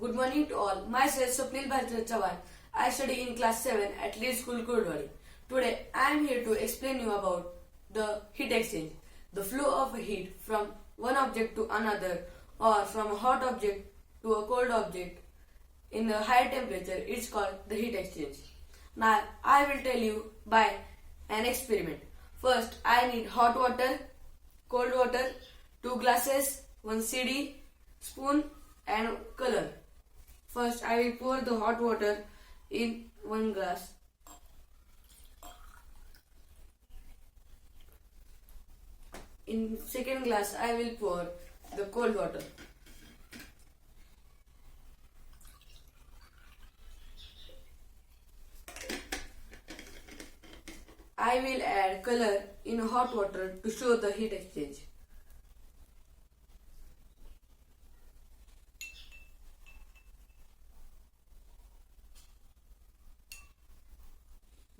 Good morning to all. Myself Swapnil Bharatiya Chavan. I study in class 7 at Leeds School, Kurdwadi. Today I am here to explain you about the heat exchange. The flow of heat from one object to another or from a hot object to a cold object in a higher temperature is called the heat exchange. Now I will tell you by an experiment. First I need hot water, cold water, 2 glasses, 1 CD, spoon and color. First I will pour the hot water in 1 glass. In second glass I will pour the cold water. I will add color in hot water to show the heat exchange.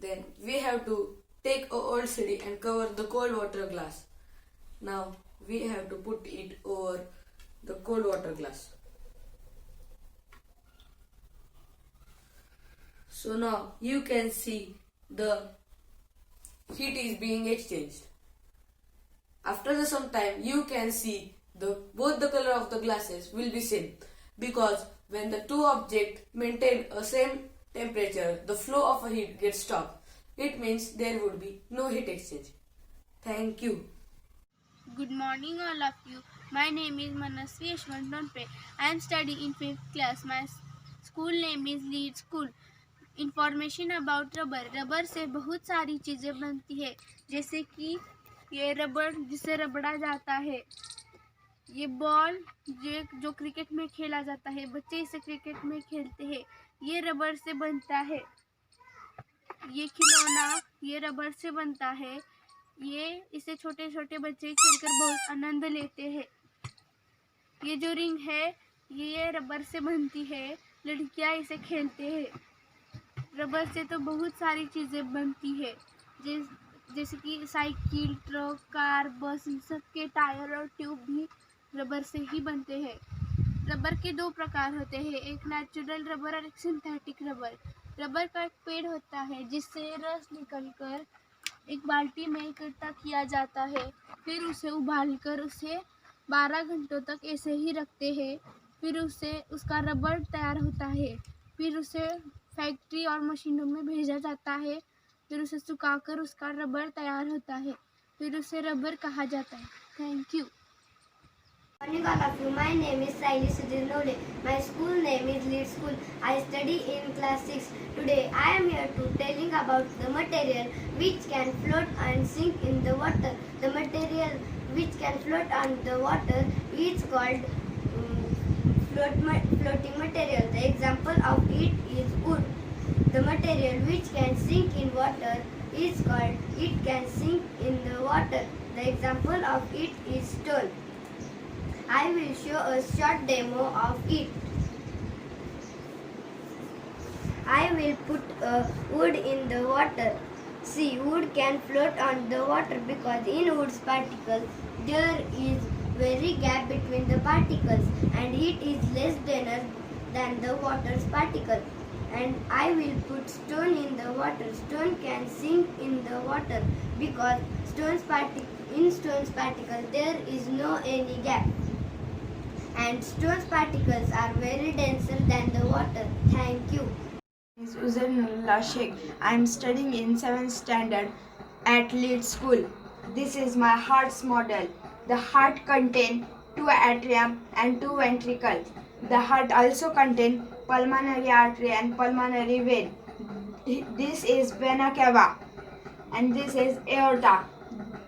Then we have to take a old CD and cover the cold water glass. Now we have to put it over the cold water glass. So now you can see the heat is being exchanged. After some time you can see both the color of the glasses will be same, because when the two objects maintain a same temperature, the flow of heat gets stopped. It means there would be no heat exchange. Thank you. Good morning all of you. My name is Manasvi Yashwant Donpe. I am studying in 5th class. My school name is Leeds School. Information about rubber. Rubber से बहुत सारी चीज़ें बनती है, जैसे कि ये rubber जिसे रबड़ा जाता है, ये बॉल जो क्रिकेट में खेला जाता है, बच्चे इसे क्रिकेट में खेलते हैं, ये रबर से बनता है। ये खिलौना ये रबर से बनता है, ये इसे छोटे छोटे बच्चे खेलकर बहुत आनंद लेते हैं। ये जो रिंग है ये रबर से बनती है, लड़कियां इसे खेलते हैं। रबर से तो बहुत सारी चीज़ें बनती है, जैसे कि साइकिल, ट्रक, कार, बस, इन सब के टायर और ट्यूब भी रबर से ही बनते हैं। रबर के 2 प्रकार होते हैं, एक नेचुरल रबर और एक सिंथेटिक रबर। रबर का एक पेड़ होता है जिससे रस निकलकर एक बाल्टी में इकट्ठा किया जाता है, फिर उसे उबालकर उसे 12 घंटों तक ऐसे ही रखते हैं, फिर उसका रबर तैयार होता है, फिर उसे फैक्ट्री और मशीनों में भेजा जाता है, फिर उसे सुखाकर उसका रबर तैयार होता है, फिर उसे रबर कहा जाता है। Thank you. Morning all of you. My name is Saili Sudhir Lode. My school name is Leeds School. I study in class 6. Today I am here to telling about the material which can float and sink in the water. The material which can float on the water is called floating material. The example of it is wood. The material which can sink in water is called it can sink in the water. The example of it is stone. I will show a short demo of it. I will put a wood in the water. See, wood can float on the water because in wood's particles there is very gap between the particles and heat is less denser than the water's particle. And I will put stone in the water. Stone can sink in the water because in stone's particle there is no any gap. And stone's particles are very denser than the water. Thank you. Is Uzainullah Sheikh. I am studying in 7th standard at Leeds School. This is my heart's model. The heart contains 2 atrium and 2 ventricles. The heart also contains pulmonary artery and pulmonary vein. This is vena cava and this is aorta.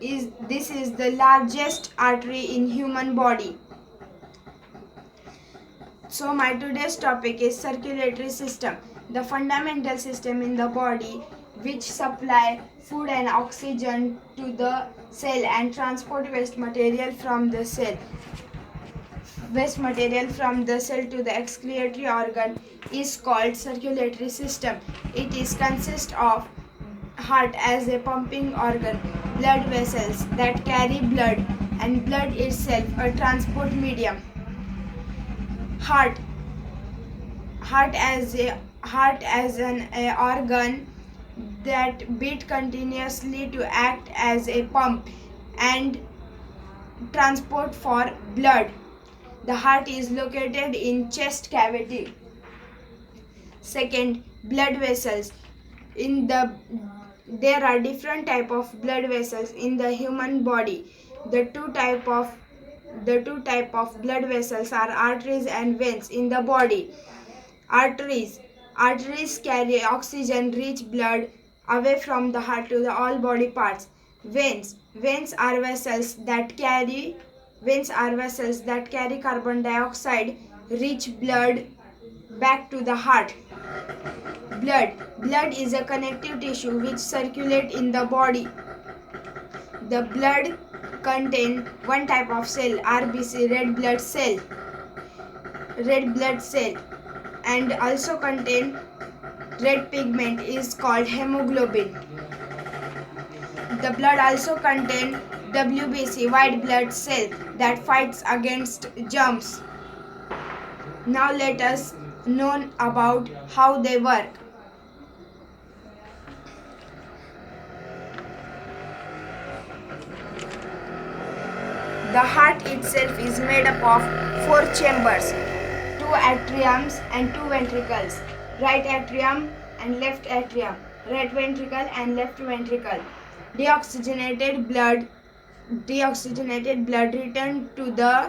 This is the largest artery in human body. So my today's topic is circulatory system, the fundamental system in the body which supply food and oxygen to the cell and transport waste material from the cell. Waste material from the cell to the excretory organ is called circulatory system. It is consist of heart as a pumping organ, blood vessels that carry blood, and blood itself a transport medium. Heart heart as an organ that beat continuously to act as a pump and transport for blood. The heart is located in chest cavity. Second, blood vessels. There are different type of blood vessels in the human body. The two type of blood vessels are arteries and veins in the body. Arteries carry oxygen rich blood away from the heart to the all body parts. Veins are vessels that carry carbon dioxide rich blood back to the heart. Blood is a connective tissue which circulates in the body. The blood contains one type of cell, RBC, red blood cell, and also contain red pigment is called hemoglobin. The blood also contains WBC, white blood cell, that fights against germs. Now let us know about how they work. The heart itself is made up of 4 chambers, 2 atriums and 2 ventricles, right atrium and left atrium, right ventricle and left ventricle. Deoxygenated blood return to the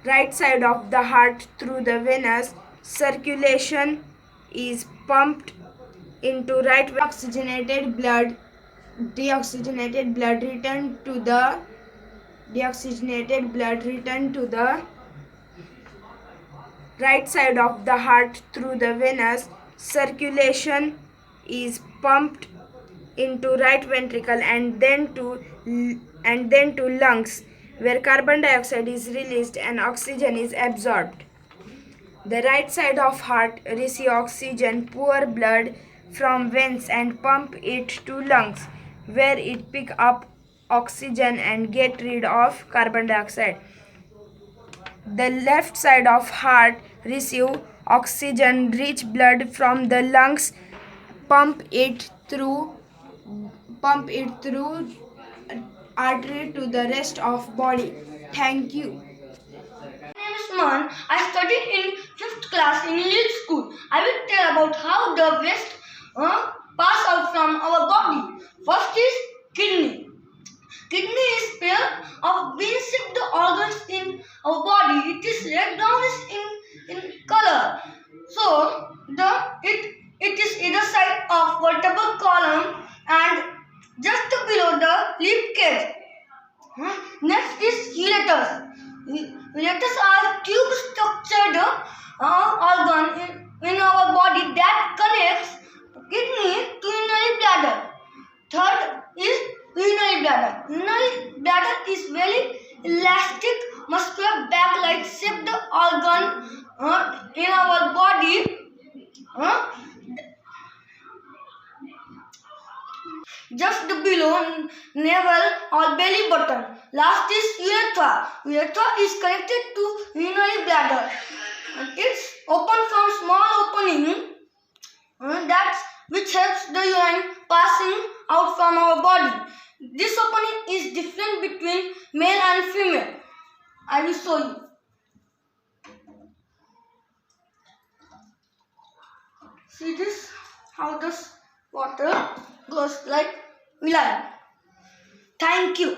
right side of the heart through the venous circulation is pumped into right. Deoxygenated blood return to the right side of the heart through the venous circulation is pumped into right ventricle and then to lungs, where carbon dioxide is released and oxygen is absorbed. The right side of heart receive oxygen poor blood from veins and pump it to lungs, where it pick up oxygen and get rid of carbon dioxide. The left side of heart receive oxygen rich blood from the lungs, pump it through artery to the rest of body. Thank you. My name is Man. I study in 5th class in Leeds School. I will tell about how the waste pass out from our body. First is kidney. Kidney is pair of bean-shaped organs in our body. It is red brownish in color. So it is either side of vertebral column and just below the rib cage. Next is ureters. Ureters are tube-structured organ in our body that connects kidney to urinary bladder. Third is urinary bladder. Urinary bladder is very elastic, muscular, bag-like shaped organ in our body. Just below navel or belly button. Last is urethra. Urethra is connected to urinary bladder. It's open from small opening which helps the urine passing out from our body. This opening is different between male and female. I will show you. See this? How this water goes like line. Thank you.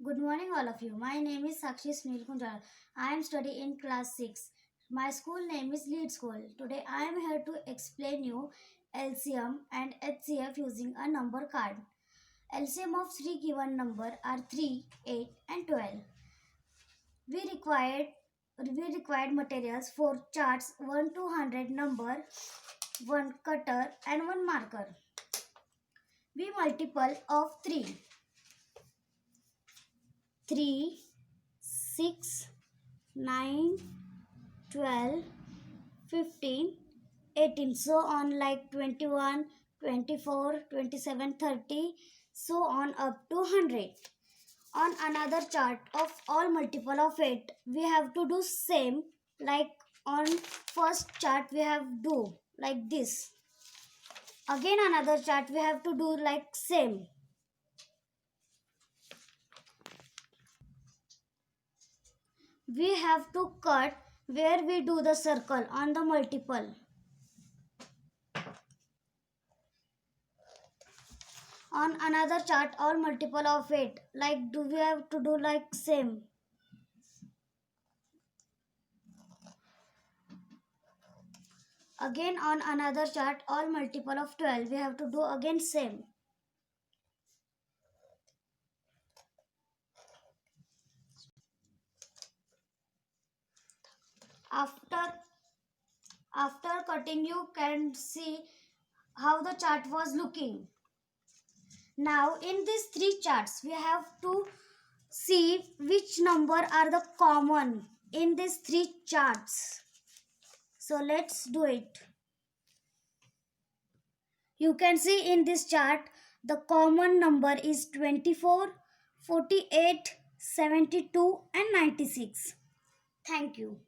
Good morning, all of you. My name is Sakshi Sunil Kunjal. I am studying in class 6. My school name is Leeds School. Today I am here to explain you LCM and HCF using a number card. LCM of 3 given number are 3, 8 and 12. We required materials for charts 1 to 100 number, 1 cutter and 1 marker. We multiple of 3. 3, 6, 9, 12, 15, 18, so on, like 21, 24, 27, 30, so on up to 100. On another chart of all multiple of 8, we have to do same like on first chart we have do like this. Again another chart we have to do like same. We have to cut where we do the circle on the multiple. On another chart all multiple of 8 like do we have to do like same. Again on another chart all multiple of 12 we have to do again same. After cutting you can see how the chart was looking. Now in these three charts we have to see which number are the common in these three charts. So let's do it. You can see in this chart the common number is 24, 48, 72 and 96. Thank you.